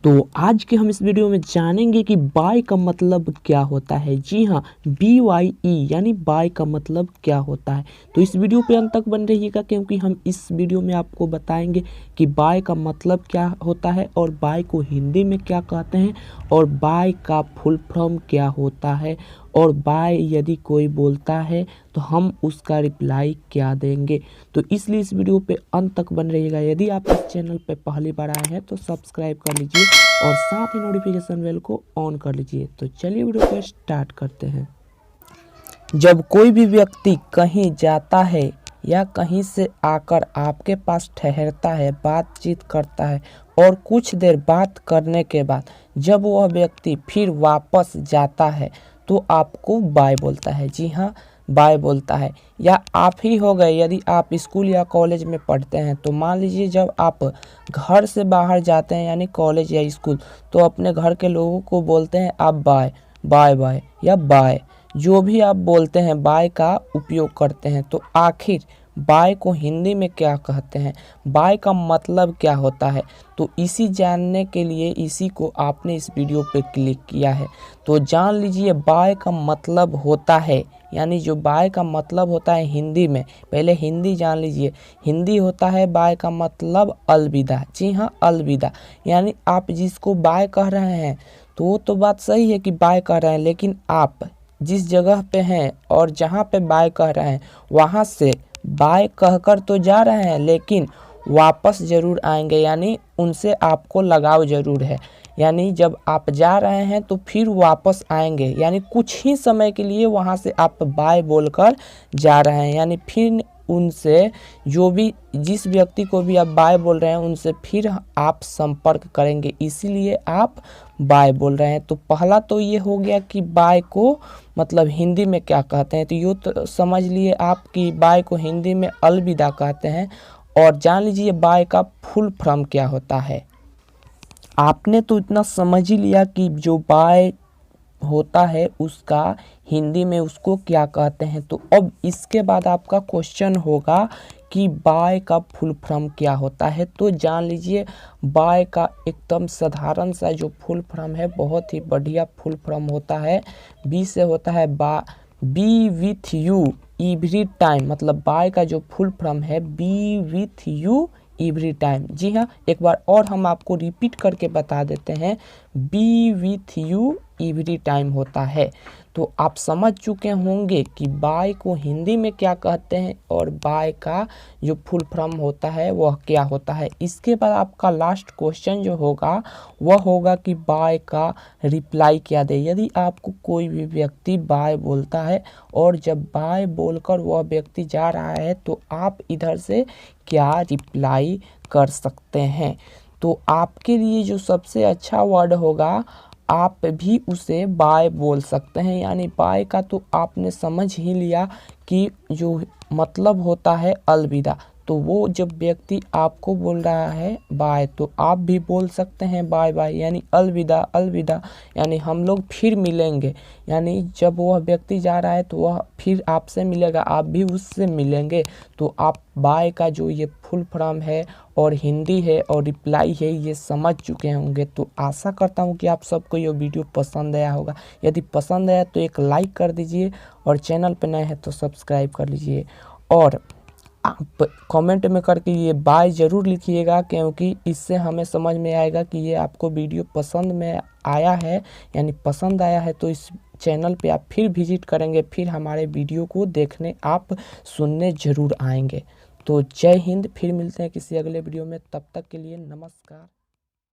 तो आज के हम इस वीडियो में जानेंगे कि बाय का मतलब क्या होता है। जी हाँ, BYE यानी बाय का मतलब क्या होता है। तो इस वीडियो पे अंत तक बन रहिएगा क्योंकि हम इस वीडियो में आपको बताएंगे कि बाय का मतलब क्या होता है और बाय को हिंदी में क्या कहते हैं और बाय का फुल फॉर्म क्या होता है और बाय यदि कोई बोलता है तो हम उसका रिप्लाई क्या देंगे। तो इसलिए इस वीडियो पे अंत तक बन रहिएगा। यदि आप इस चैनल पे पहली बार आए हैं तो सब्सक्राइब कर लीजिए और साथ ही नोटिफिकेशन बेल को ऑन कर लीजिए। तो चलिए वीडियो को स्टार्ट करते हैं। जब कोई भी व्यक्ति कहीं जाता है या कहीं से आकर आपके पास ठहरता है, बातचीत करता है और कुछ देर बात करने के बाद जब वह व्यक्ति फिर वापस जाता है तो आपको बाय बोलता है। जी हाँ, बाय बोलता है। या आप ही हो गए, यदि आप स्कूल या कॉलेज में पढ़ते हैं तो मान लीजिए जब आप घर से बाहर जाते हैं यानी कॉलेज या स्कूल तो अपने घर के लोगों को बोलते हैं आप बाय बाय बाय या बाय, जो भी आप बोलते हैं बाय का उपयोग करते हैं। तो आखिर बाय को हिंदी में क्या कहते हैं, बाय का मतलब क्या होता है, तो इसी जानने के लिए इसी को आपने इस वीडियो पे क्लिक किया है। तो जान लीजिए बाय का मतलब होता है, यानी जो बाय का मतलब होता है हिंदी में, पहले हिंदी जान लीजिए। हिंदी होता है बाय का मतलब अलविदा। जी हाँ, अलविदा। यानी आप जिसको बाय कह रहे हैं तो वो तो बात सही है कि बाय कह रहे हैं, लेकिन आप जिस जगह पे हैं और जहाँ पे बाय कह रहे हैं वहाँ से बाय कहकर तो जा रहे हैं लेकिन वापस ज़रूर आएंगे, यानी उनसे आपको लगाव ज़रूर है। यानी जब आप जा रहे हैं तो फिर वापस आएंगे, यानी कुछ ही समय के लिए वहाँ से आप बाय बोलकर जा रहे हैं, यानी फिर उनसे जो भी जिस व्यक्ति को भी आप बाय बोल रहे हैं उनसे फिर आप संपर्क करेंगे, इसीलिए आप बाय बोल रहे हैं। तो पहला तो ये हो गया कि बाय को मतलब हिंदी में क्या कहते हैं, तो ये तो समझ लिए आप कि बाय को हिंदी में अलविदा कहते हैं। और जान लीजिए बाय का फुल फॉर्म क्या होता है। आपने तो इतना समझ ही लिया कि जो बाय होता है उसका हिंदी में उसको क्या कहते हैं। तो अब इसके बाद आपका क्वेश्चन होगा कि बाय का फुल फॉर्म क्या होता है। तो जान लीजिए बाय का एकदम साधारण सा जो फुल फॉर्म है, बहुत ही बढ़िया फुल फॉर्म होता है। बी से होता है B with you every time, मतलब बाय का जो फुल फॉर्म है B with you every time. जी हाँ, एक बार और हम आपको रिपीट करके बता देते हैं, B with you every time होता है। तो आप समझ चुके होंगे कि बाय को हिंदी में क्या कहते हैं और बाय का जो फुल फॉर्म होता है वह क्या होता है। इसके बाद आपका लास्ट क्वेश्चन जो होगा वह होगा कि बाय का रिप्लाई क्या दे। यदि आपको कोई भी व्यक्ति बाय बोलता है और जब बाय बोलकर वह व्यक्ति जा रहा है तो आप इधर से क्या रिप्लाई कर सकते हैं। तो आपके लिए जो सबसे अच्छा वर्ड होगा आप भी उसे बाय बोल सकते हैं, यानी बाय का तो आपने समझ ही लिया कि जो मतलब होता है अलविदा। तो वो जब व्यक्ति आपको बोल रहा है बाय तो आप भी बोल सकते हैं बाय बाय, यानी अलविदा अलविदा, यानी हम लोग फिर मिलेंगे। यानी जब वह व्यक्ति जा रहा है तो वह फिर आपसे मिलेगा, आप भी उससे मिलेंगे। तो आप बाय का जो ये फुल फॉर्म है और हिंदी है और रिप्लाई है ये समझ चुके होंगे। तो आशा करता हूँ कि आप सबको ये वीडियो पसंद आया होगा। यदि पसंद आया तो एक लाइक कर दीजिए और चैनल पर नए हैं तो सब्सक्राइब कर लीजिए और आप कमेंट में करके ये बाय ज़रूर लिखिएगा, क्योंकि इससे हमें समझ में आएगा कि ये आपको वीडियो पसंद में आया है, यानी पसंद आया है। तो इस चैनल पे आप फिर विजिट करेंगे, फिर हमारे वीडियो को देखने आप सुनने ज़रूर आएंगे। तो जय हिंद, फिर मिलते हैं किसी अगले वीडियो में, तब तक के लिए नमस्कार।